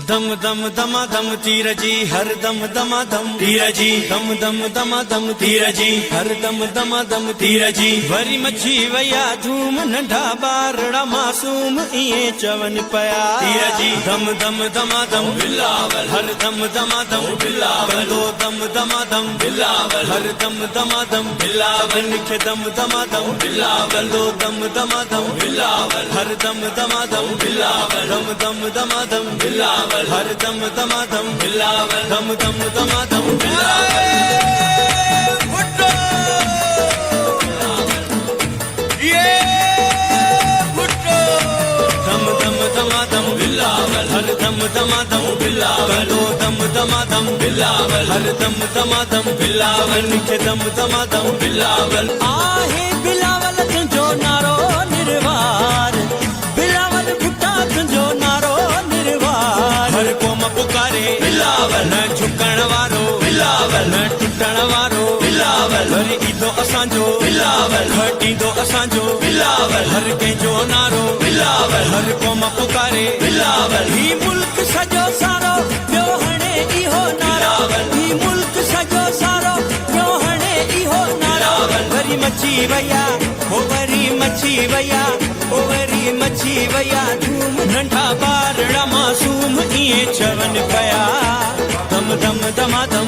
दम दम दमा दम तीर जी हर दम दमा दम तीर जी दम दम दमा दम तीर जी हर दम दमा दम तीर जी वरी मच्छी वया धूम नंढा बारड़ा मासूम इए चवन पया तीर जी दम दम दमा दम बिलावल हर दम दमा दम बिलावल दो दम दमा दम बिलावल हर दम दमा दम बिलावल लिखे दम दमा दम बिलावल दो दम दमा दम बिलावल हर दम दमा दम बिलावल दम दम दमा दम बिलावल हर दम दमा दम बिलावल दम दम दमा दम बिलावल भुट्टो ये भुट्टो दम दम दमा दम बिलावल हर दम दमा दम बिलावल दो दम दमा दम बिलावल हर दम दमा दम बिलावल लिखे दम दमा दम बिलावल आहे बिलावल तुंहिंजो नारो निर्वार बिलावल भुट्टा तुंहिंजो नारो हर कोम पुकारे बिलावल न झुकण वारो बिलावल न टुटण वारो बिलावल वरी ईंदो असांजो बिलावल खटींदो असांजो बिलावल हर कंहिंजो नारो बिलावल हर कोम पुकारे बिलावल ही मुल्क सॼो सारो ॿियो हाणे इहो नारो ही मुल्क सॼो सारो ॿियो हाणे इहो नारो वरी मची वया हो वरी मची वया ओ वरी मची वया धूम नंढा बारड़ा मासूम इए चवन पया दम दम दमा दम